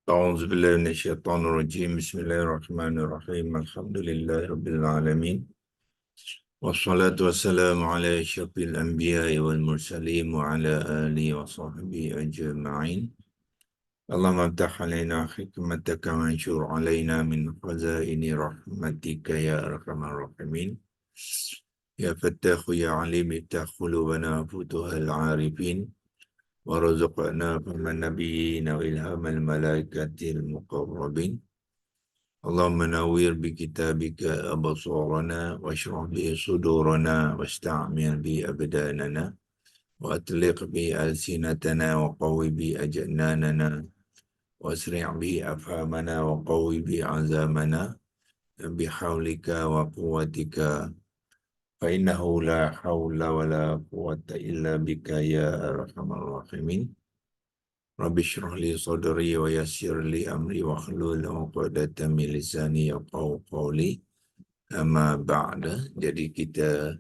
أعوذ بالله من الشيطان الرجيم بسم الله الرحمن الرحيم الحمد لله رب العالمين والصلاة والسلام على أشرف الأنبياء والمرسلين وعلى آله وصحبه أجمعين اللهم افتح علينا حكمتك وانشر علينا من خزائن رحمتك يا أرحم الراحمين يا فتاح يا عليم افتح قلوبنا فتوح العارفين ورزقنا فهم النبيين وإلهام الملائكة المقربين اللهم نوّر بكتابك أبصارنا واشرح به صدورنا واستعمل به أبداننا وأطلق به ألسنتنا وقوي به أجناننا واسرع به أفهامنا وقوي به عزامنا بحولك وقوتك فإنه لا حول ولا قوة إلا بك يا أرحم الراحمين Rabbi syrah li sadri wa yassir li amri wa hlul 'uqdatam min lisani yafqahu qawli. Amma ba'da. Jadi kita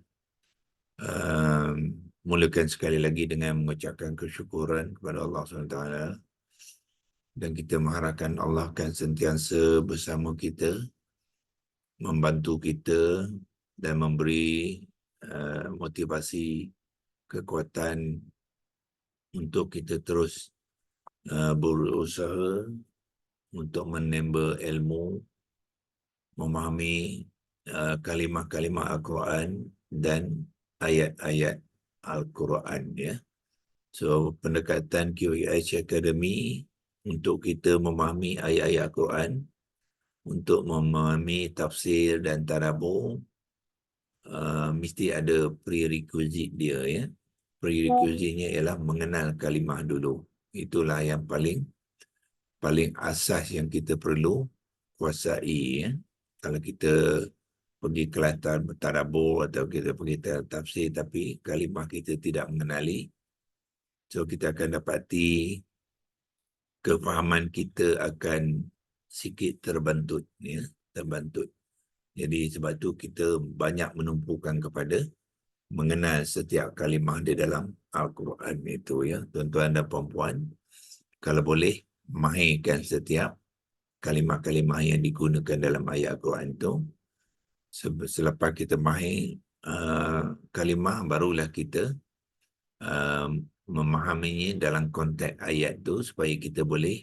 um, mulakan sekali lagi dengan mengucapkan kesyukuran kepada Allah SWT, dan kita mengharapkan Allah akan sentiasa bersama kita, membantu kita dan memberi motivasi, kekuatan untuk kita terus berusaha untuk menimba ilmu, memahami kalimah-kalimah Al-Quran dan ayat-ayat Al-Quran, ya. So pendekatan QEH Academy untuk kita memahami ayat-ayat Al-Quran, untuk memahami tafsir dan tadabbur, mesti ada prerequisite dia, ya. Prerequisite-nya ialah mengenal kalimah dulu. Itulah yang paling asas yang kita perlu kuasai, ya. Kalau kita pergi Kelantan bertadabbur atau kita pergi tafsir tapi kalimah kita tidak mengenali, so kita akan dapati kefahaman kita akan sikit terbantut, ya, terbantut. Jadi sebab tu kita banyak menumpukan kepada mengenal setiap kalimah di dalam Al-Quran itu, ya. Tuan-tuan dan puan-puan, kalau boleh mahirkan setiap kalimah-kalimah yang digunakan dalam ayat Al-Quran itu. Selepas kita mahir kalimah, barulah kita memahaminya dalam konteks ayat itu supaya kita boleh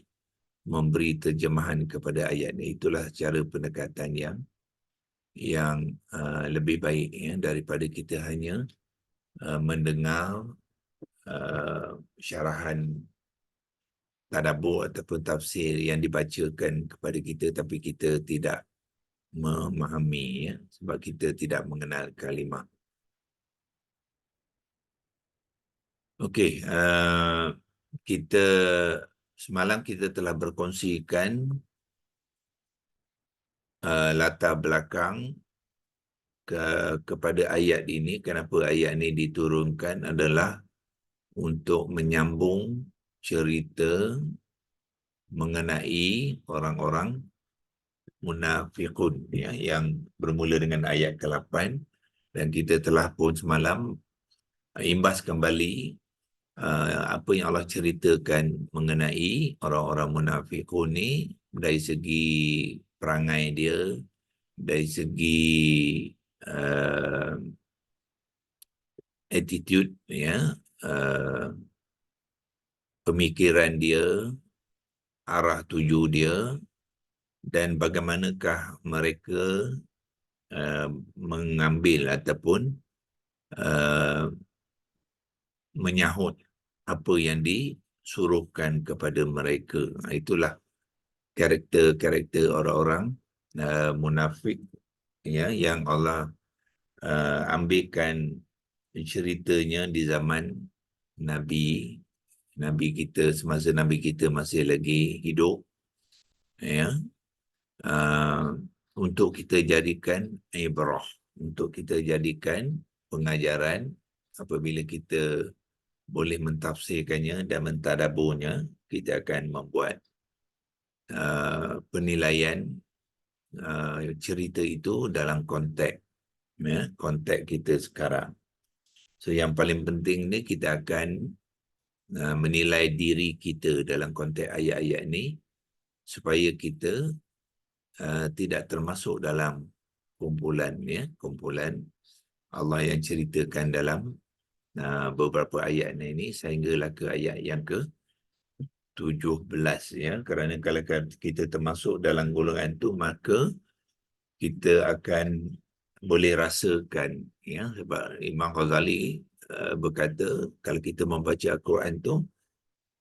memberi terjemahan kepada ayat ini. Itulah cara pendekatan yang lebih baik, ya, daripada kita hanya mendengar syarahan tadabbur ataupun tafsir yang dibacakan kepada kita tapi kita tidak memahami, ya, sebab kita tidak mengenal kalimah. Okey, kita semalam kita telah berkongsikan latar belakang kepada ayat ini. Kenapa ayat ini diturunkan adalah untuk menyambung cerita mengenai orang-orang munafiqun, ya, yang bermula dengan ayat ke-8, dan kita telah pun semalam imbas kembali apa yang Allah ceritakan mengenai orang-orang munafiqun ni dari segi perangai dia, dari segi attitude, ya, pemikiran dia, arah tuju dia, dan bagaimanakah mereka mengambil ataupun menyahut apa yang disuruhkan kepada mereka. Itulah karakter-karakter orang-orang munafik, ya, yang Allah ambilkan ceritanya di zaman Nabi kita, semasa Nabi kita masih lagi hidup, ya, untuk kita jadikan ibrah, untuk kita jadikan pengajaran. Apabila kita boleh mentafsirkannya dan mentadabburnya, kita akan membuat penilaian cerita itu dalam konteks, ya, konteks kita sekarang. So yang paling penting ni kita akan menilai diri kita dalam konteks ayat-ayat ni supaya kita tidak termasuk dalam kumpulan Allah yang ceritakan dalam beberapa ayat ini sehinggalah ke ayat yang ke-17 ya, kerana kalau kita termasuk dalam golongan itu maka kita akan boleh rasakan ya, sebab Imam Ghazali berkata kalau kita membaca Al-Quran tu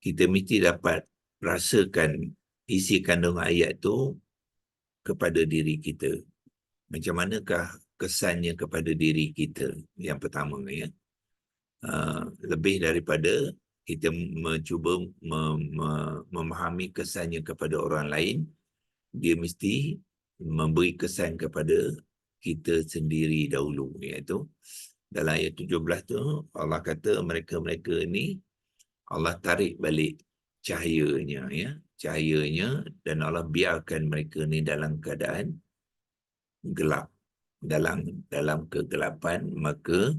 kita mesti dapat rasakan isi kandung ayat tu kepada diri kita. Macam manakah kesannya kepada diri kita yang pertama ya. Lebih daripada kita mencuba memahami kesannya kepada orang lain, dia mesti memberi kesan kepada kita sendiri dahulu, iaitu dalam ayat 17 tu Allah kata mereka-mereka ni Allah tarik balik cahayanya dan Allah biarkan mereka ni dalam keadaan gelap, dalam kegelapan, maka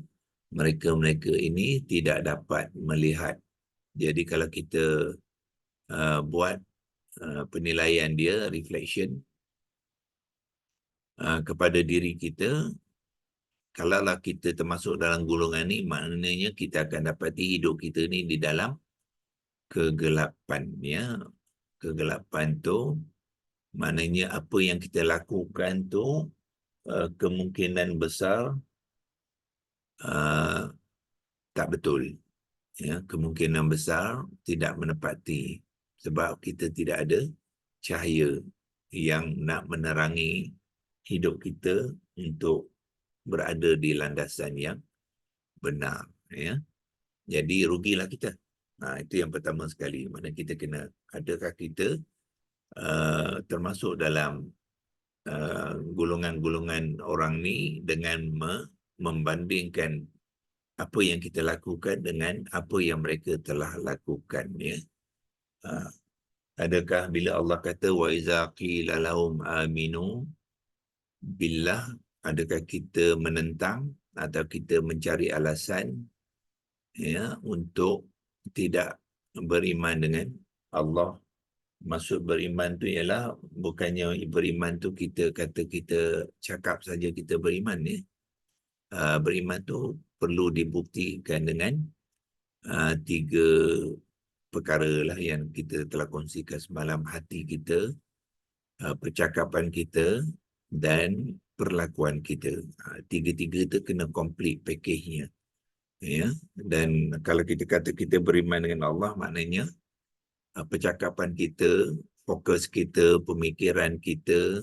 mereka-mereka ini tidak dapat melihat. Jadi kalau kita buat penilaian dia, reflection kepada diri kita, kalaulah kita termasuk dalam golongan ni, maknanya kita akan dapati hidup kita ni di dalam kegelapan ya. Kegelapan tu maknanya apa yang kita lakukan tu kemungkinan besar tak betul ya, kemungkinan besar tidak menepati sebab kita tidak ada cahaya yang nak menerangi hidup kita untuk berada di landasan yang benar ya. Jadi rugilah kita. Itu yang pertama sekali. Mana kita kena, adakah kita termasuk dalam golongan-golongan orang ni dengan membandingkan apa yang kita lakukan dengan apa yang mereka telah lakukan ya. Adakah bila Allah kata wa iza qila lahum aminu billah, adakah kita menentang atau kita mencari alasan ya untuk tidak beriman dengan Allah? Maksud beriman tu ialah bukannya beriman tu kita kata kita cakap saja kita beriman ya. Beriman tu perlu dibuktikan dengan 3 perkara lah yang kita telah kongsikan semalam: hati kita, percakapan kita dan perlakuan kita. Tiga-tiga tu kena complete package-nya ya. Dan kalau kita kata kita beriman dengan Allah, maknanya percakapan kita, fokus kita, pemikiran kita,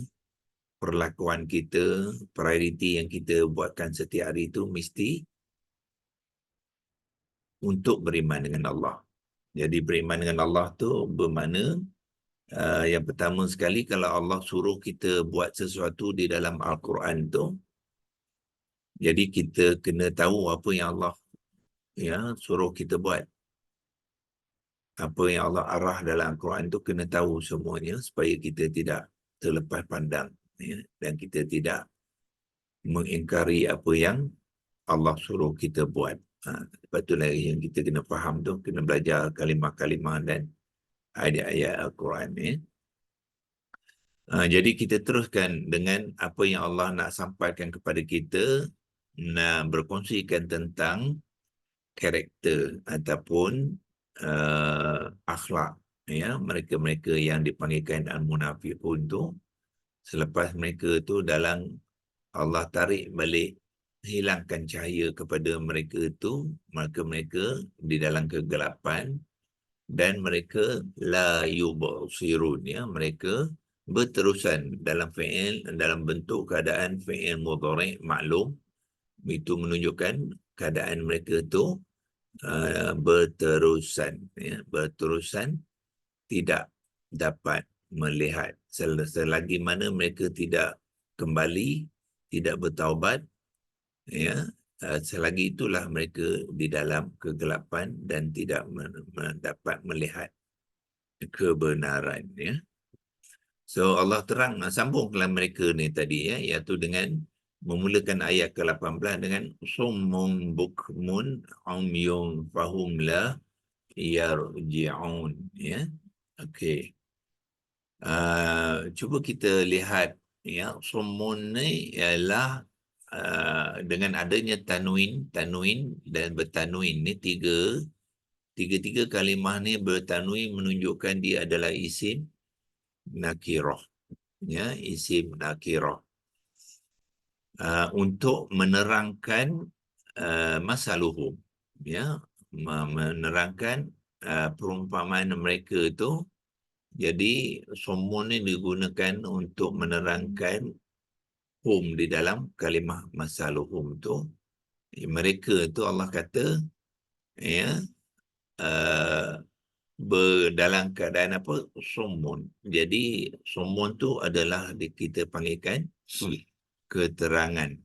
perlakuan kita, prioriti yang kita buatkan setiap hari itu mesti untuk beriman dengan Allah. Jadi beriman dengan Allah tu bermakna yang pertama sekali, kalau Allah suruh kita buat sesuatu di dalam Al-Quran tu, jadi kita kena tahu apa yang Allah ya suruh kita buat. Apa yang Allah arah dalam Al-Quran tu kena tahu semuanya supaya kita tidak terlepas pandang ya, dan kita tidak mengingkari apa yang Allah suruh kita buat. Lepas tu lagi yang kita kena faham tu, kena belajar kalimah-kalimah dan ayat-ayat Al-Quran ya. Jadi kita teruskan dengan apa yang Allah nak sampaikan kepada kita, nak berkongsikan tentang karakter ataupun akhlak ya mereka-mereka yang dipanggilkan al-munafiqun tu. Selepas mereka tu dalam Allah tarik balik, hilangkan cahaya kepada mereka itu, maka mereka di dalam kegelapan dan mereka la yubsirun ya, mereka berterusan dalam fi'il, dalam bentuk keadaan fi'il mudhari' maklum. Itu menunjukkan keadaan mereka itu berterusan ya, berterusan tidak dapat melihat. Selagi mana mereka tidak kembali, tidak bertaubat ya, selagi itulah mereka di dalam kegelapan dan tidak dapat melihat kebenaran ya. So Allah terang sambunglah mereka ni tadi ya, iaitu dengan memulakan ayat ke-18 dengan summun bukmun umyun fahum la yarji'un ya. Okey. Cuba kita lihat, ya, summun ni ialah dengan adanya tanwin dan bertanwin ni tiga-tiga kalimah ni bertanwin menunjukkan dia adalah isim nakirah, ya, isim nakirah. Untuk menerangkan masaluhum, ya, menerangkan perumpamaan mereka itu. Jadi sumun ni digunakan untuk menerangkan hum di dalam kalimah masaluhum tu. Mereka tu Allah kata, ya, dalam keadaan apa? Sumun. Jadi sumun tu adalah kita panggilkan keterangan,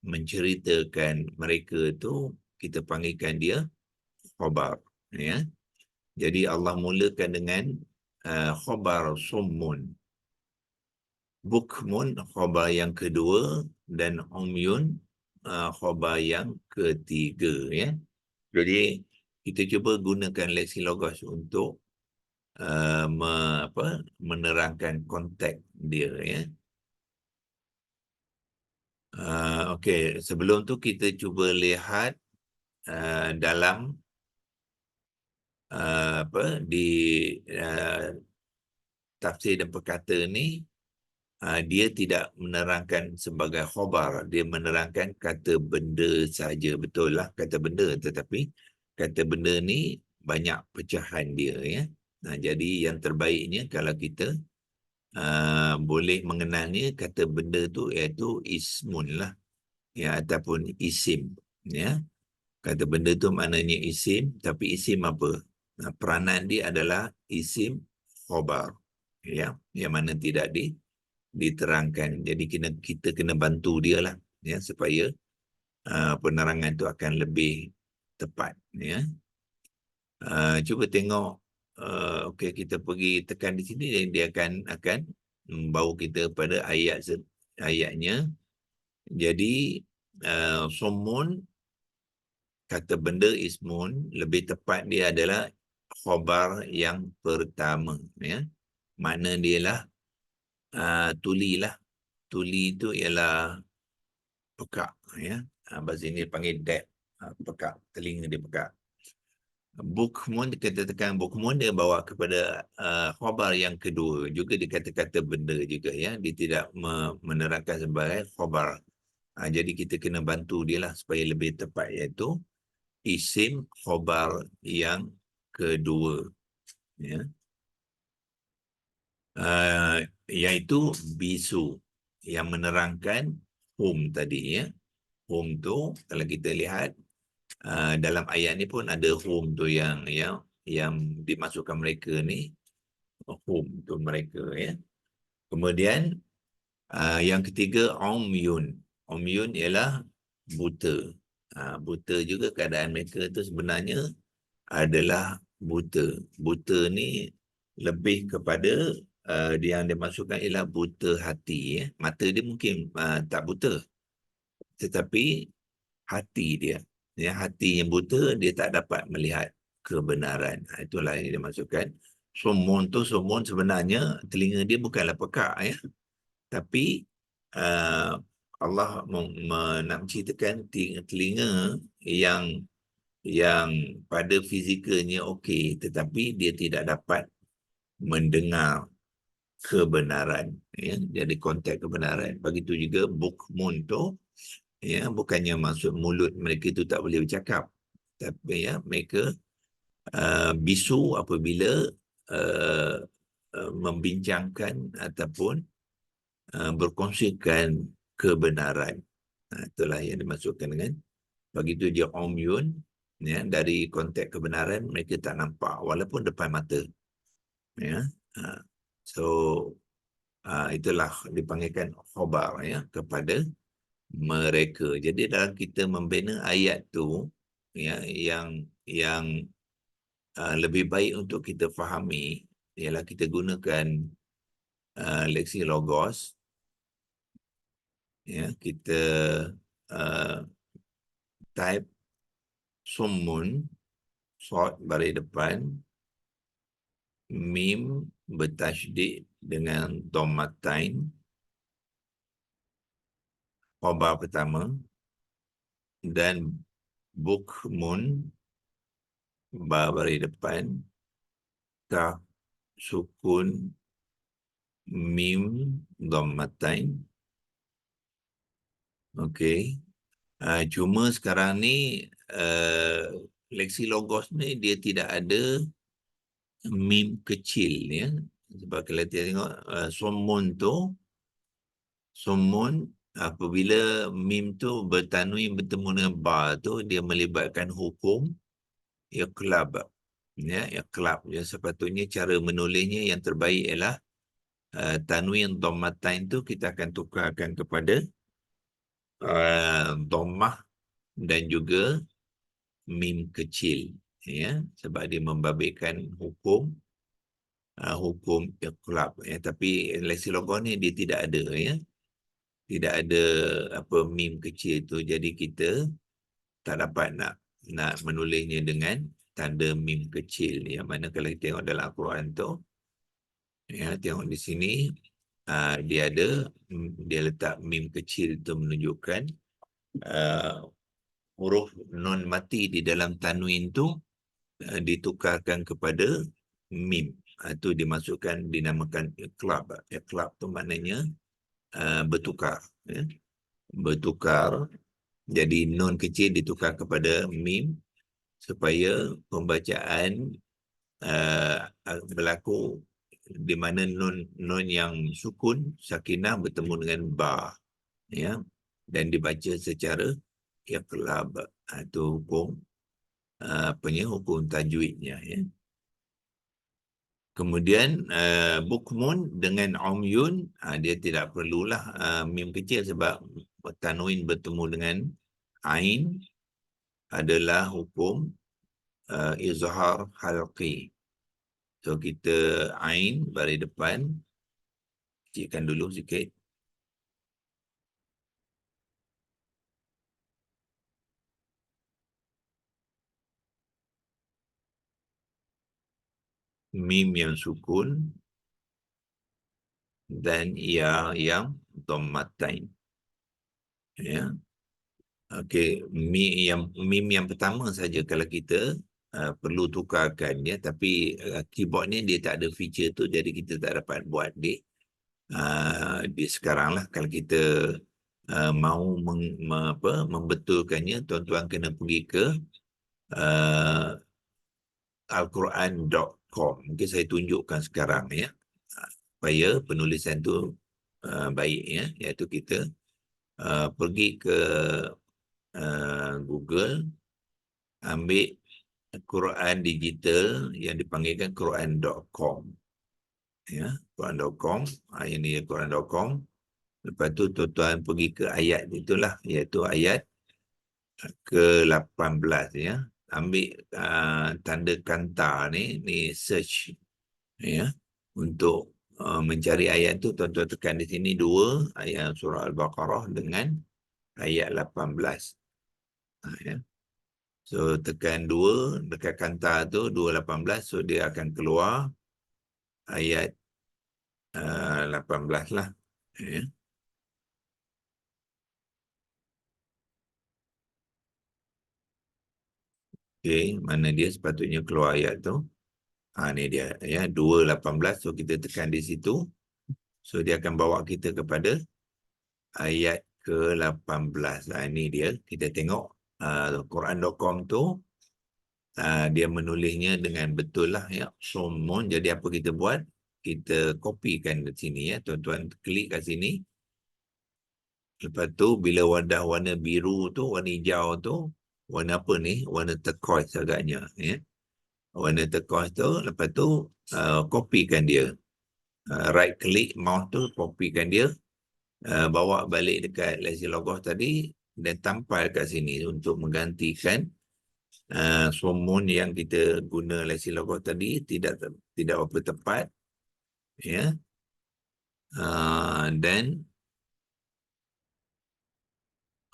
menceritakan mereka tu, kita panggilkan dia khabar, ya. Jadi Allah mulakan dengan khabar summun. Bukmun khabar yang kedua dan umyun khabar yang ketiga, ya. Jadi kita cuba gunakan leksi logos untuk menerangkan konteks dia, ya. Okey, sebelum tu kita cuba lihat dalam di tafsir dan perkata ni, dia tidak menerangkan sebagai khabar, dia menerangkan kata benda saja. Betul lah kata benda, tetapi kata benda ni banyak pecahan dia, ya. Jadi yang terbaiknya kalau kita boleh mengenalnya kata benda tu iaitu ismun lah, ya, ataupun isim, ya. Kata benda tu maknanya isim, tapi isim apa? Peranan dia adalah isim khabar, ya, yang mana tidak diterangkan. Jadi kita kena bantu dia lah, ya, supaya penerangan tu akan lebih tepat, ya. Cuba tengok, okey, kita pergi tekan di sini, dia akan membawa kita pada ayatnya. Jadi sumun, kata benda ismun, lebih tepat dia adalah khabar yang pertama, ya. Makna dia lah tuli lah. Tuli itu ialah pekak, ya. Bahasa ini panggil dep, pekak, telinga dia pekak. Bukmun, kita tekan bukmun, dia bawa kepada khabar yang kedua, juga dia kata-kata benda juga, ya. Dia tidak menerangkan sebagai khabar. Jadi kita kena bantu dia lah supaya lebih tepat, iaitu isim khabar yang kedua, ya. Iaitu bisu, yang menerangkan hum tadi, ya. Hum tu kalau kita lihat dalam ayat ni pun ada hum tu yang dimasukkan mereka ni, hum tu mereka, ya. Kemudian yang ketiga umyun. Umyun ialah buta. Buta juga, keadaan mereka tu sebenarnya adalah buta. Buta ni lebih kepada yang dimasukkan ialah buta hati, ya. Mata dia mungkin tak buta, tetapi hati dia, ya, hati yang buta, dia tak dapat melihat kebenaran. Itulah yang dimasukkan sumun tu. Sumun sebenarnya telinga dia bukanlah pekak, ya, tapi Allah nak menceritakan telinga yang pada fizikalnya okey, tetapi dia tidak dapat mendengar kebenaran, ya. Jadi konteks kebenaran. Begitu juga bukmun tu, ya, bukannya maksud mulut mereka itu tak boleh bercakap, tapi, ya, mereka bisu apabila membincangkan ataupun berkongsikan kebenaran. Itulah yang dimaksudkan dengan begitu dia umyun, ya, dari konteks kebenaran mereka tak nampak walaupun depan mata, ya. So itulah dipanggilkan khabar, ya, kepada mereka. Jadi dalam kita membina ayat tu, ya, yang lebih baik untuk kita fahami ialah kita gunakan leksi logos, ya. Kita type summun, sod baris depan, mim bertasydid dengan dhammatain, khabar pertama, dan bukmun, ba baris depan, kaf sukun, mim dhammatain. Okey. Cuma sekarang ni leksi logos ni dia tidak ada mim kecil ya. Sebab kalau kita tengok somun apabila mim tu bertanwin bertemu dengan ba tu dia melibatkan hukum iqlab. Ya, iqlab. Ya, sepatutnya cara menulisnya yang terbaik ialah tanwin dhammatain tu kita akan tukarkan kepada dhammah dan juga mim kecil, ya, sebab dia membabitkan hukum iqlab, ya. Tapi leksi logos ni dia tidak ada, ya, tidak ada apa mim kecil tu, jadi kita tak dapat nak menulisnya dengan tanda mim kecil. Yang mana kalau kita tengok dalam Al-Quran tu, ya, tengok di sini dia letak mim kecil tu menunjukkan huruf non mati di dalam tanwin tu ditukarkan kepada mim. Itu dimasukkan, dinamakan iqlab. Iqlab tu maknanya bertukar, ya. Bertukar, jadi nun kecil ditukar kepada mim supaya pembacaan berlaku di mana nun yang sukun sakinah bertemu dengan ba, ya, dan dibaca secara iqlab. Itu hukum hukum tajwidnya, ya. Kemudian bukmun dengan umyun, dia tidak perlulah mim kecil sebab tanwin bertemu dengan ain adalah hukum izhar halqi. So kita ain baris depan, kecilkan dulu sikit. Mim yang sukun dan ya yang dhammatain, ya. Okey, mim yang pertama saja kalau kita perlu tukarkan, ya, tapi keyboard ni dia tak ada feature tu, jadi kita tak dapat buat di sekarang lah. Kalau kita mahu membetulkannya, tuan-tuan kena pergi ke alquran.com. Mungkin saya tunjukkan sekarang, ya, supaya penulisan tu baik, ya, iaitu kita pergi ke Google, ambil Quran digital yang dipanggilkan Quran.com, ya, Quran.com. Ini Quran.com. Lepas tu tuan-tuan pergi ke ayat itulah, iaitu ayat ke-18, ya. Ambil tanda kanta ni search, ya, untuk mencari ayat tu. Tuan-tuan tekan di sini 2 ayat surah Al-Baqarah dengan ayat 18, ya. So tekan 2 dekat kanta tu 2:18, so dia akan keluar ayat 18 lah, ya. Okey, mana dia sepatutnya keluar ayat tu? Ni dia, ya, 2:18. So kita tekan di situ, so dia akan bawa kita kepada ayat ke-18. Ini dia, kita tengok Quran.com tu dia menulisnya dengan betul lah, ya, somun. Jadi apa kita buat? Kita kopikan di sini, ya. Tuan-tuan klik kat sini. Lepas tu bila wadah warna biru tu, warna hijau tu, warna apa ni? Warna turquoise agaknya, ya. Warna turquoise tu, lepas tu kopikan dia. Right click mouse tu, kopikan dia, bawa balik dekat leksi logos tadi dan tampal kat sini untuk menggantikan somun yang kita guna leksi logos tadi tidak berapa tepat, ya. Dan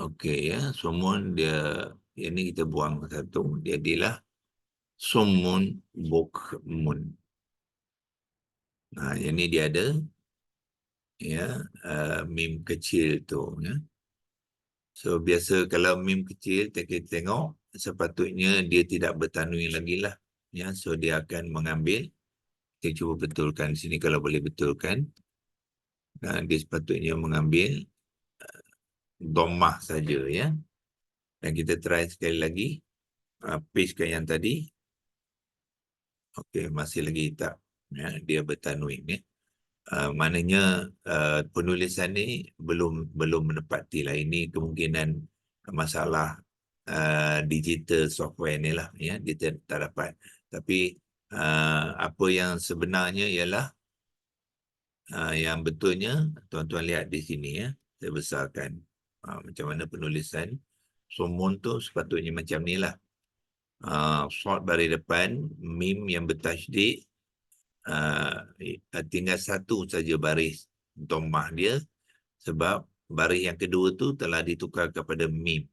okey, ya, somun dia ini kita buang satu, jadilah somun bukmun. Nah, yang ni dia ada ya mim kecil tu ya. So biasa kalau mim kecil kita tengok sepatutnya dia tidak bertanwin lagi lah ya. So dia akan mengambil, kita cuba betulkan sini kalau boleh betulkan. Dia sepatutnya mengambil dhammah saja ya. Dan kita try sekali lagi pastekan yang tadi. Okey, masih lagi tak ya, dia bertanwin ya. Maknanya penulisan ni belum menepati lah. Ini kemungkinan masalah digital software ni lah ya, dia tak dapat. Tapi apa yang sebenarnya ialah yang betulnya tuan-tuan lihat di sini ya, saya besarkan macam mana penulisan sumun tu sepatutnya macam ni lah. Short baris depan, mim yang bertasydid, tinggal satu saja baris dhammah dia, sebab baris yang kedua tu telah ditukar kepada mim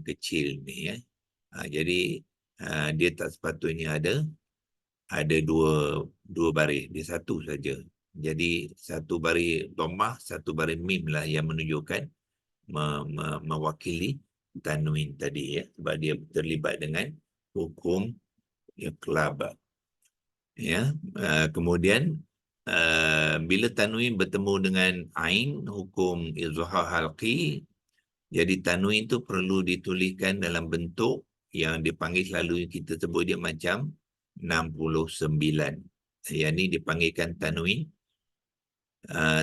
kecil ni ya. Jadi dia tak sepatutnya ada dua baris, dia satu saja. Jadi satu baris dhammah, satu baris mim lah yang menunjukkan mewakili tanwin tadi ya, sebab dia terlibat dengan hukum iqlab ya. Kemudian bila tanwin bertemu dengan ain, hukum izhar halqi, jadi tanwin tu perlu dituliskan dalam bentuk yang dipanggil, selalu kita sebut dia macam 69. Yang ni dipanggilkan tanwin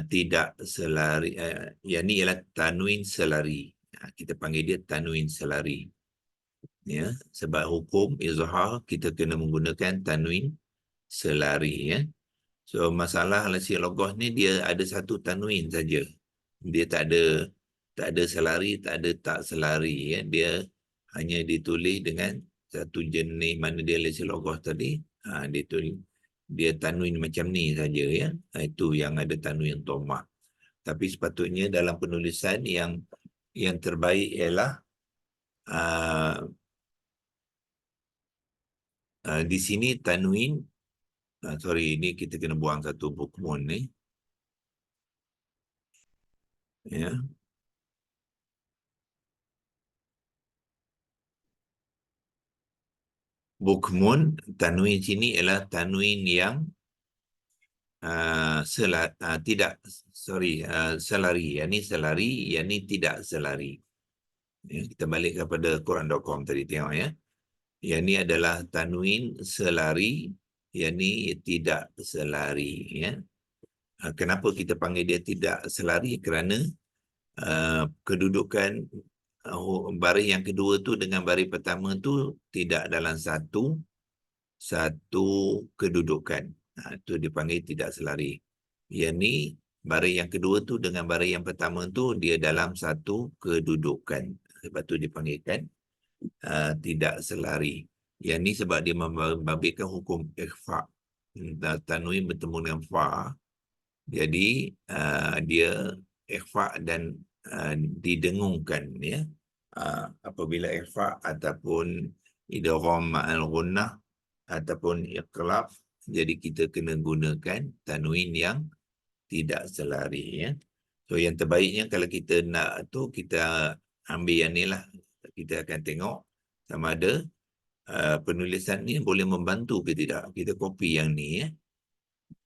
tidak selari. Yang ni ialah tanwin selari. Kita panggil dia tanwin selari. Ya, sebab hukum izhar kita kena menggunakan tanwin selari ya. So masalah lasi logos ni dia ada satu tanwin saja. Dia tak ada selari, tak ada tak selari ya. Dia hanya ditulis dengan satu jenis, mana dia lasi logos tadi. Dia tanwin macam ni saja ya. Itu yang ada tanwin dhammah. Tapi sepatutnya dalam penulisan yang terbaik ialah di sini tanwin, sorry, ini kita kena buang satu bukmun ni ya. Bukmun, tanwin sini ialah tanwin yang tidak, selari. Yang ni selari, yang ni tidak selari ya. Kita balik kepada Quran.com tadi tengok ya. Yang ni adalah tanwin selari, yang ni tidak selari ya. Kenapa kita panggil dia tidak selari? Kerana kedudukan baris yang kedua tu dengan baris pertama tu tidak dalam satu kedudukan. Itu dipanggil tidak selari. Yang ni baris yang kedua tu dengan baris yang pertama tu dia dalam satu kedudukan. Sebab tu dipanggilkan tidak selari. Yang ni sebab dia membabitkan hukum ikhfa. Tanwin bertemu dengan fa. Jadi dia ikhfa dan didengungkan ya. Apabila ikhfa ataupun idgham ma'al ghunnah ataupun iqlab, jadi kita kena gunakan tanwin yang tidak selari ya. So yang terbaiknya kalau kita nak tu, kita ambil yang ni lah. Kita akan tengok sama ada penulisan ni boleh membantu ke tidak. Kita copy yang ni ya.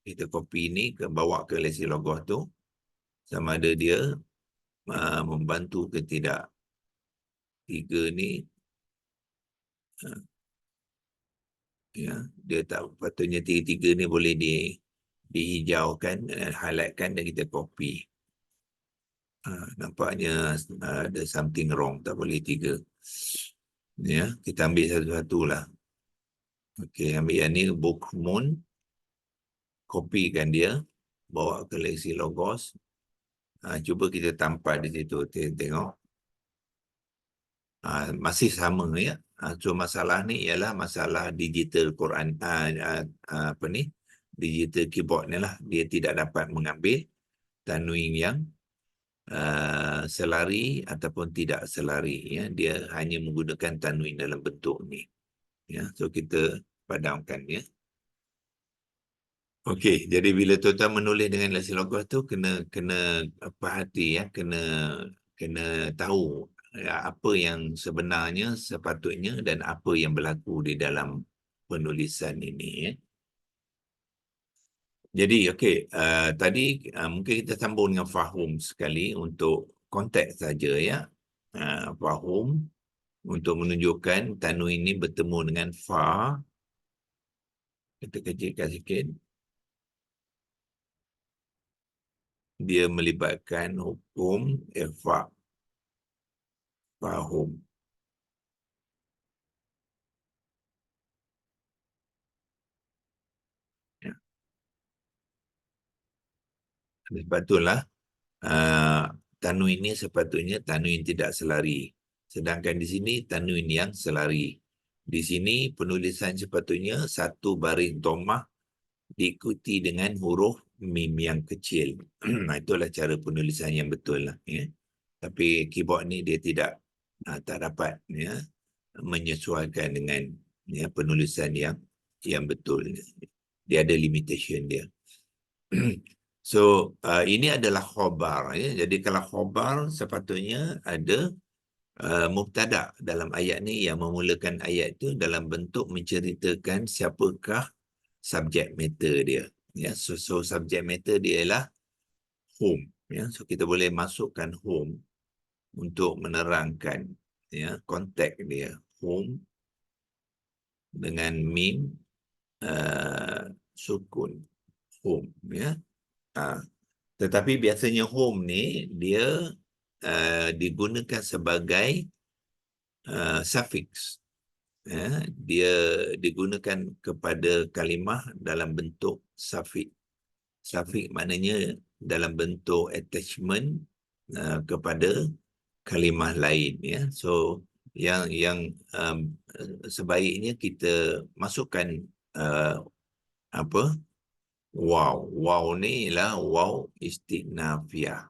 Kita copy ni bawa ke lesi logos tu, sama ada dia membantu ke tidak. Tiga ni ya, dia tak patutnya tiga-tiga ni boleh dihijaukan, highlightkan dan kita copy. Nampaknya ada something wrong, tak boleh tiga. Ya, kita ambil satu-satu lah. Okey, ambil yang ni bukmun, kopikan dia, bawa ke lesi logos. Cuba kita tampal di situ, tengok. Masih sama ya. So masalah ni ialah masalah digital Quran, apa ni, digital keyboard ni lah. Dia tidak dapat mengambil tanwin yang selari ataupun tidak selari ya. Dia hanya menggunakan tanwin dalam bentuk ni ya. So kita padamkan ya. Okey, jadi bila tuan-tuan menulis dengan lasi logos tu kena kena apa hati ya, kena kena tahu ya, apa yang sebenarnya sepatutnya dan apa yang berlaku di dalam penulisan ini ya. Jadi okey, tadi mungkin kita sambung dengan fahum sekali untuk konteks saja ya. Fahum untuk menunjukkan tanwin ini bertemu dengan fa. Kita kecilkan sikit. Dia melibatkan hukum ikhfa, fahum. Ya. Sepatutnya tanwin ini sepatutnya tanwin tidak selari. Sedangkan di sini tanwin yang selari. Di sini penulisan sepatutnya satu baris dhammah diikuti dengan huruf mim yang kecil. Nah, itulah cara penulisan yang betul lah. Ya. Tapi keyboard ni dia tidak tak dapat ya, menyesuaikan dengan ya, penulisan yang betul. Dia ada limitation dia. So, ini adalah khobar. Ya. Jadi kalau khobar sepatutnya ada mubtada dalam ayat ni yang memulakan ayat itu dalam bentuk menceritakan siapakah subjek matter dia. Ya, so subjek matter dia ialah whom. Ya, so kita boleh masukkan whom untuk menerangkan ya konteks dia. Whom dengan mim sukun. Whom. Ya. Tetapi biasanya home ni dia digunakan sebagai suffix. Ya, dia digunakan kepada kalimah dalam bentuk suffix. Suffix maknanya dalam bentuk attachment kepada kalimah lain. Ya. So yang sebaiknya kita masukkan apa? Wow. Wow ni ialah wow istighnafiyah.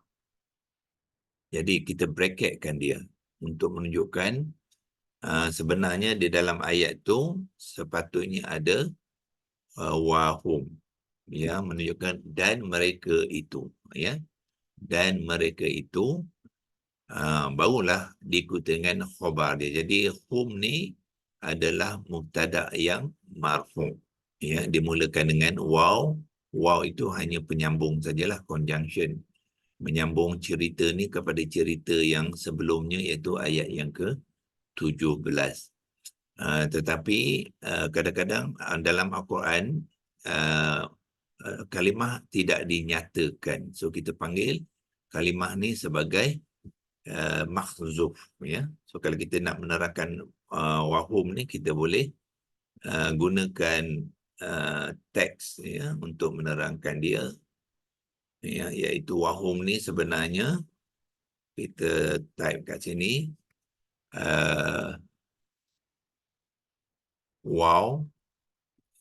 Jadi kita bracketkan dia untuk menunjukkan sebenarnya di dalam ayat tu sepatutnya ada wahum ya, menunjukkan dan mereka itu ya, dan mereka itu barulah diikuti dengan khabar dia. Jadi hum ni adalah mubtada yang marfu ya, dimulakan dengan waw. Waw itu hanya penyambung sajalah, conjunction, menyambung cerita ni kepada cerita yang sebelumnya, iaitu ayat yang ke-17. Tetapi kadang-kadang dalam Al-Quran kalimah tidak dinyatakan. So kita panggil kalimah ni sebagai makhzuf ya. So kalau kita nak menerangkan wahum ni, kita boleh gunakan teks ya untuk menerangkan dia ya, iaitu wahum ni sebenarnya kita type kat sini wow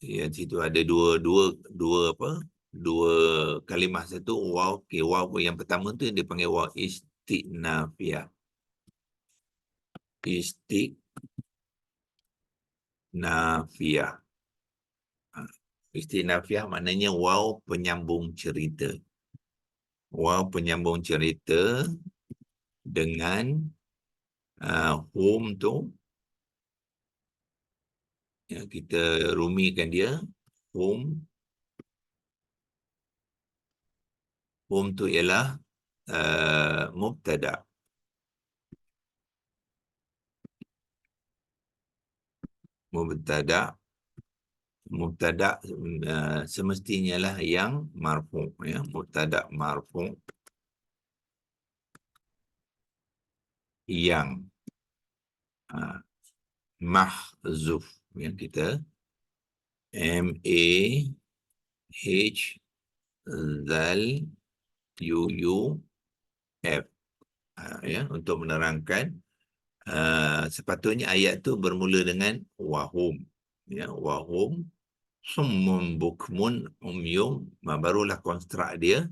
ya, situ ada dua apa, dua kalimah. Satu wow, okay, wow yang pertama tu dia panggil wow istighnafiyah. Istighnafiyah. Istighnafiyah maknanya wow penyambung cerita. Wow penyambung cerita dengan home tu ya, kita rumikan dia. Home tu ialah mubtada. Mubtada semestinya lah yang marfu ya, mubtada marfu yang mahzuf yang kita M-A-H-Z-U-U-F ya, untuk menerangkan sepatutnya ayat tu bermula dengan wahum ya, wahum summun bukmun umyum, barulah konstruk dia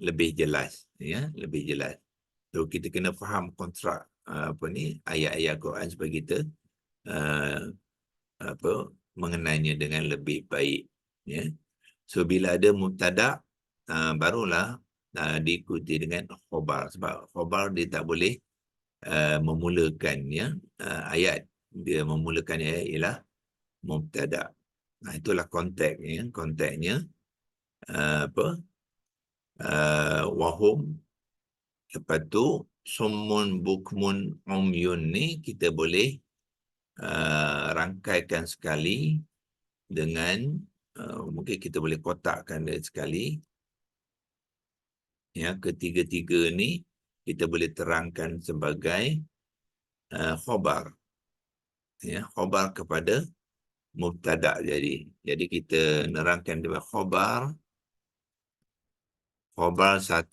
lebih jelas ya, lebih jelas. So kita kena faham konstruk apa ni ayat-ayat Quran supaya kita apa mengenalnya dengan lebih baik. Ya. So bila ada mubtada, barulah diikuti dengan khobar. Sebab khobar dia tak boleh memulakan ya ayat. Dia memulakan ayat ialah mubtada. Itulah konteksnya. Konteksnya apa? Wahum. Lepas tu summun bukmun umyun ni kita boleh rangkaikan sekali dengan mungkin kita boleh kotakkan dia sekali. Ya, ketiga-tiga ni kita boleh terangkan sebagai khobar. Ya, khobar kepada mubtada jadi. Jadi kita nerangkan dia khobar 1,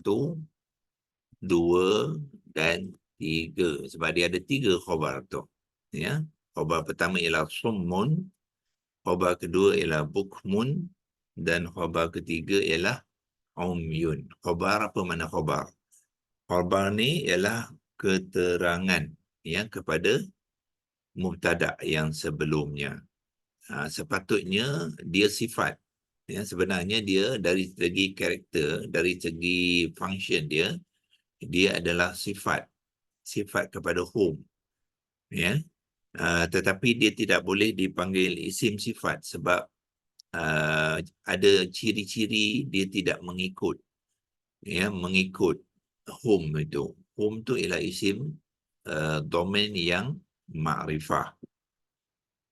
2 dan 3. Sebab dia ada 3 khobar tu. Ya, khobar pertama ialah summun, khobar kedua ialah bukmun, dan khobar ketiga ialah umyun. Khobar, apa makna khobar? Khobar ni ialah keterangan ya kepada mubtada yang sebelumnya. Sepatutnya dia sifat. Ya, sebenarnya dia dari segi karakter, dari segi function dia, dia adalah sifat kepada whom. Ya. Tetapi dia tidak boleh dipanggil isim sifat sebab ada ciri-ciri dia tidak mengikut whom itu. Whom tu ialah isim domain yang ma'rifah.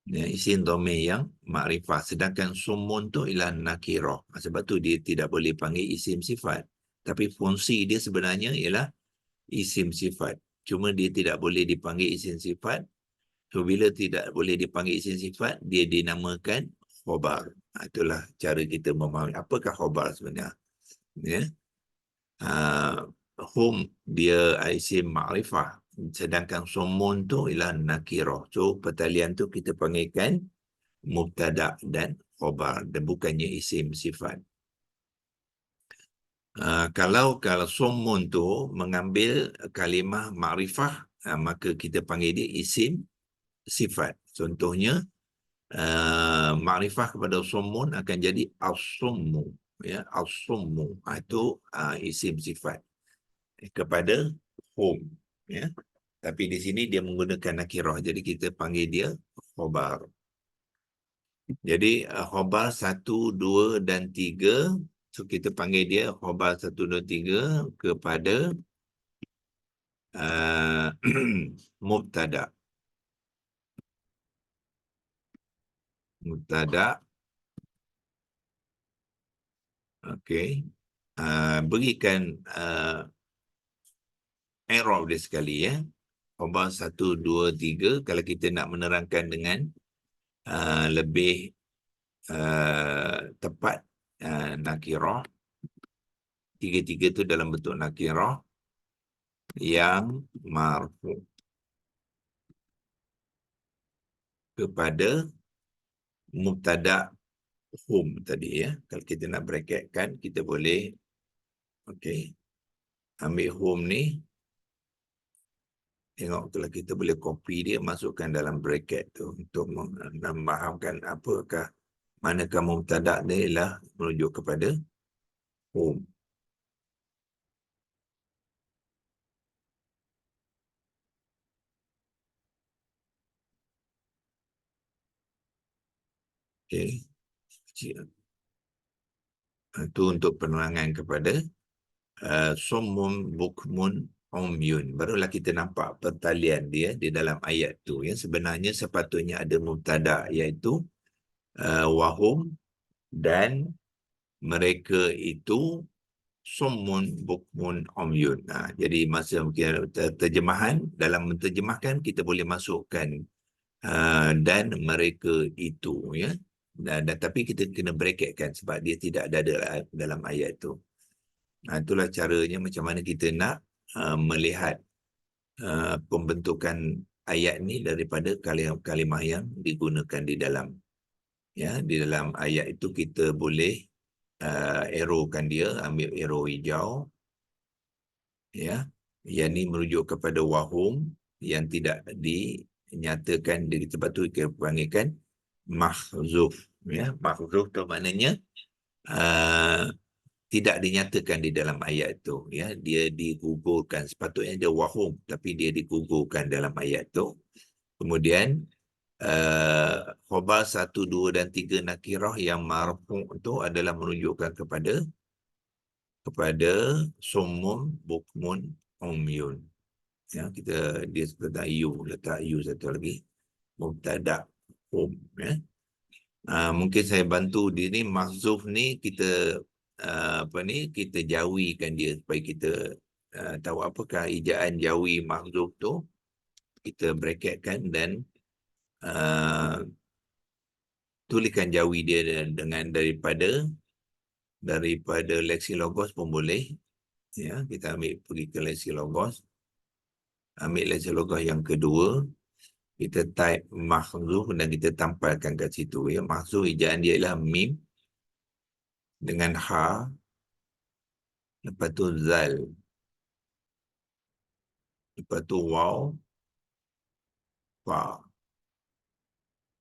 Ya, isim domain yang ma'rifah. Sedangkan sumun tu ialah nakirah. Sebab tu dia tidak boleh panggil isim sifat. Tapi fungsi dia sebenarnya ialah isim sifat. Cuma dia tidak boleh dipanggil isim sifat. So, bila tidak boleh dipanggil isim sifat, dia dinamakan khobar. Itulah cara kita memahami apakah khobar sebenarnya. Ya. Hum dia isim ma'rifah. Sedangkan sumun tu ialah nakirah. So, pertalian tu kita panggilkan mubtada dan khobar. Dan bukannya isim sifat. Kalau sumun tu mengambil kalimah ma'rifah, maka kita panggil dia isim sifat. Contohnya, ma'rifah kepada sumun akan jadi as-summu. Ya, as-summu. Itu isim sifat kepada hum. Ya. Tapi di sini dia menggunakan nakirah. Jadi kita panggil dia khobar. Jadi khobar 1, 2 dan 3. So kita panggil dia khobar 1, 2, 3 kepada mubtada. Mubtada. Okey. Berikan i'rab dia sekali ya. Khobar 1, 2, 3. Kalau kita nak menerangkan dengan lebih tepat, nakirah. Tiga-tiga tu dalam bentuk nakirah yang marfu kepada mubtada hum tadi ya. Kalau kita nak bracketkan, kita boleh ambil hum ni. Tengok kalau kita boleh copy dia, masukkan dalam bracket tu untuk memahamkan apakah manakah mubtada ni ialah merujuk kepada hum. Okey. Itu untuk penerangan kepada summun bukmun umyun. Barulah kita nampak pertalian dia di dalam ayat tu. Ya. Sebenarnya sepatutnya ada mubtada iaitu wahum, dan mereka itu summun bukmun umyun. Jadi masa terjemahan, dalam menterjemahkan kita boleh masukkan dan mereka itu ya. Dan tapi kita kena bracketkan sebab dia tidak ada dalam ayat tu. Itulah caranya macam mana kita nak melihat pembentukan ayat ni daripada kalimah yang digunakan di dalam. Ya, di dalam ayat itu kita boleh arrowkan dia, ambil arrow hijau. Ya, yang ni merujuk kepada wahum yang tidak dinyatakan di tempat tu, kita panggilkan mahzuf. Ya, mahzuf tu maknanya uh, tidak dinyatakan di dalam ayat itu, ya, dia digugurkan. Sepatutnya dia wahum tapi dia digugurkan dalam ayat itu. Kemudian khabar 1, 2 dan 3 nakirah yang marfu' itu adalah menunjukkan kepada summun bukmun umyun. Ya, kita dia letak yu satu lagi, mubtada ya. Mungkin saya bantu di ni mahzuf ni kita apa ni, kita jauhikan dia supaya kita tahu apakah ejaan jauhi mahzuf tu. Kita bracketkan dan tuliskan jauhi dia dengan daripada Lexilogos pun boleh. Ya, kita pergi ke Lexilogos, ambil Lexilogos yang kedua, kita type mahzuf dan kita tampalkan kat situ, ya. Mahzuf ejaan dia ialah mim dengan ha, lepas tu zal, lepas tu waw, fa.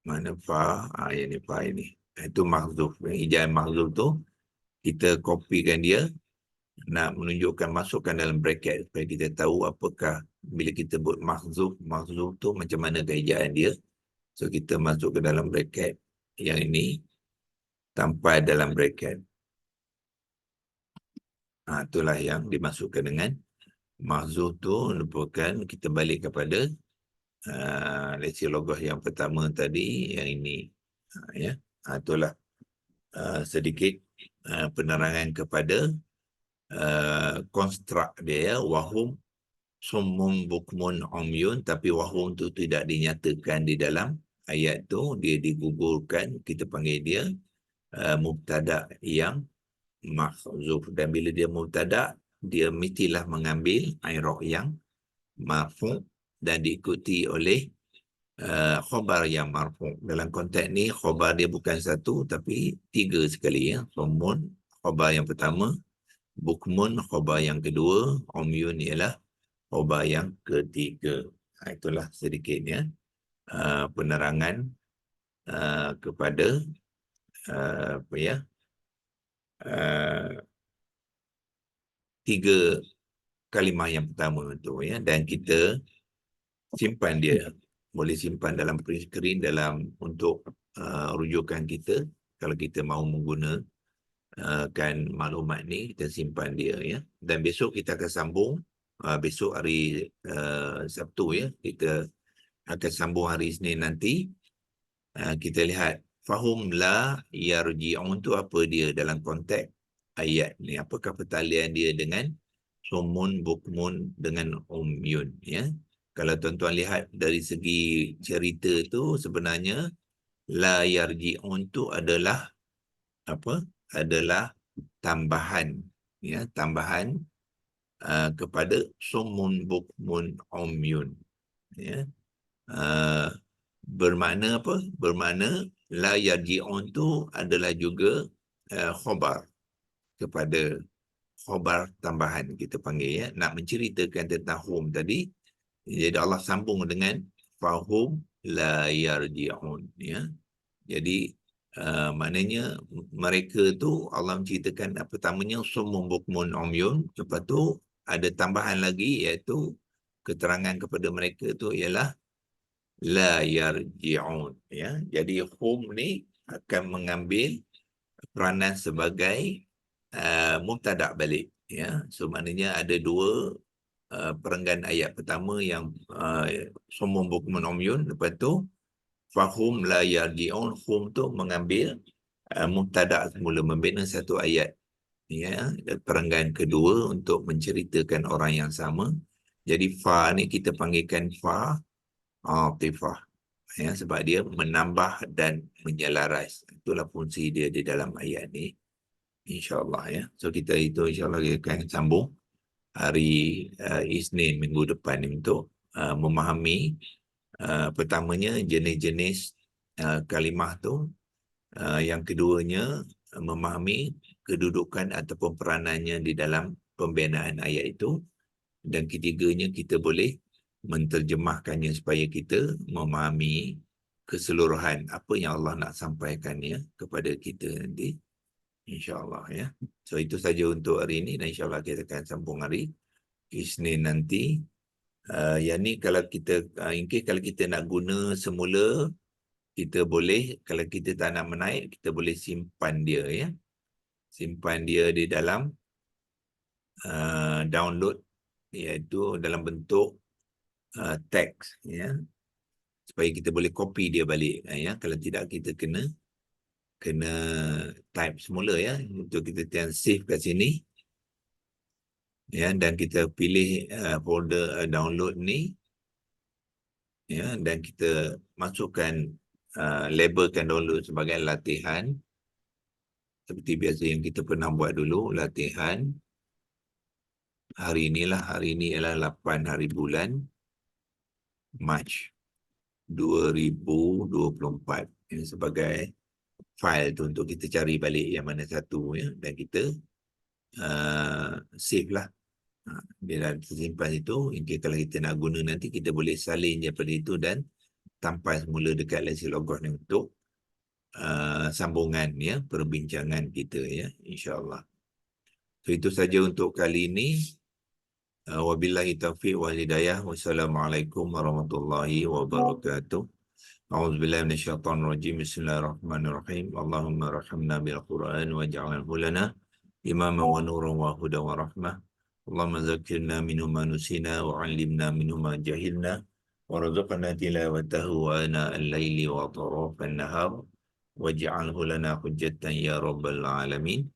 Mana fa? Yang ni fa ini. Itu mahzuf. Ejaan mahzuf tu kita kopikan dia, nak menunjukkan, masukkan dalam bracket supaya kita tahu apakah bila kita buat mahzuf tu macam mana ejaan dia. So kita masuk ke dalam bracket yang ini, tanpa dalam bracket. Itulah yang dimasukkan dengan mahzuf tu. Merupakan kita balik kepada Lexilogos yang pertama tadi, yang ini. Ya, itulah sedikit penerangan kepada konstruk dia, ya. Wahum summun bukmun umyun, tapi wahum tu tidak dinyatakan di dalam ayat tu, dia digugurkan. Kita panggil dia mubtada yang mahzuf. Dan bila dia mubtada, dia mestilah mengambil i'rab yang marfu' dan diikuti oleh khabar yang marfu'. Dalam konteks ni khabar dia bukan satu tapi 3 sekali, ya. Summun khabar yang pertama, bukmun khabar yang kedua, umyun ialah khabar yang ketiga. Itulah sedikitnya penerangan kepada apa ya, 3 kalimah yang pertama tu, ya. Dan kita simpan dia, boleh simpan dalam print screen dalam untuk rujukan kita kalau kita mahu menggunakan maklumat ni. Kita simpan dia, ya. Dan besok kita akan sambung, besok hari Sabtu, ya, kita akan sambung hari Isnin nanti. Kita lihat fahum la yarji'un tu apa dia dalam konteks ayat ni, apakah pertalian dia dengan sumun bukmun dengan umyun, ya. Kalau tuan-tuan lihat dari segi cerita tu, sebenarnya la yarji'un tu adalah apa? Adalah tambahan, ya, tambahan kepada sumun bukmun umyun, ya. Bermakna apa? Bermakna la yarji'un tu adalah juga khabar kepada khabar tambahan, kita panggil, ya. Nak menceritakan tentang hum tadi, jadi Allah sambung dengan fahum la yarji'un, ya. Jadi maknanya mereka tu Allah menceritakan pertamanya summun bukmun umyun, lepas tu ada tambahan lagi, iaitu keterangan kepada mereka tu ialah la yarji'un, ya. Jadi hum ni akan mengambil peranan sebagai mubtada balik, ya. So maknanya ada 2 perenggan ayat. Pertama yang summun bukmun umyun, lepas tu fahum la yarji'un, hum tu mengambil mubtada semula, membina satu ayat, ya. Perenggan kedua untuk menceritakan orang yang sama. Jadi fa ni kita panggilkan fa atifah, ya, sebab dia menambah dan menyelaras. Itulah fungsi dia di dalam ayat ni, insyaAllah, ya. So kita itu insyaAllah akan sambung hari Isnin minggu depan untuk memahami pertamanya jenis-jenis kalimah tu, yang keduanya memahami kedudukan ataupun peranannya di dalam pembinaan ayat itu, dan ketiganya kita boleh menterjemahkannya supaya kita memahami keseluruhan apa yang Allah nak sampaikan ya kepada kita nanti, insya-Allah ya. So itu saja untuk hari ini, dan insya-Allah kita akan sambung hari Isnin nanti. Yang ni kalau kita mungkin kalau kita nak guna semula, kita boleh, kalau kita tak nak menaik, kita boleh simpan dia ya. Simpan dia di dalam download, iaitu dalam bentuk teks ya, supaya kita boleh copy dia balik ya. Kalau tidak, kita kena type semula ya, untuk kita tekan save kat sini ya, dan kita pilih folder download ni ya, dan kita masukkan labelkan download sebagai latihan seperti biasa yang kita pernah buat dulu. Latihan hari inilah, hari ini ialah 8 hari bulan Mac 2024 ini sebagai file tu untuk kita cari balik yang mana satu ya, dan kita save lah. Dia dah tersimpan itu. Kalau kita nak guna nanti, kita boleh salin daripada itu dan tampal semula dekat Lexilogos ni untuk sambungan ya, perbincangan kita ya, insya-Allah. So itu saja untuk kali ini. Wabillahi taufiq wal hidayah. Wassalamualaikum warahmatullahi wabarakatuh. A'udzubillahi minasyaitonir rajim. Bismillahirrahmanirrahim. Allahumma arhamna bil Qur'an waj'alhu lana imaman wa nuran wa hudan wa rahmah. Allahumma zakkirna minhu ma nusina wa 'allimna minhu ma jahilna warzuqna tilawatahu ana al-laili wa atrafan nahar waj'alhu lana hujjatan ya rabbal alamin.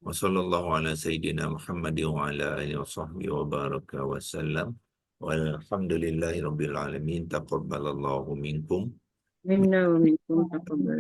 Wa sallallahu ala sayyidina Muhammadin wa ala alihi wa sahbihi wa baraka wa sallam. Walhamdulillahi rabbil alamin. Taqabbalallahu minkum Minna wa minkum taqabbal.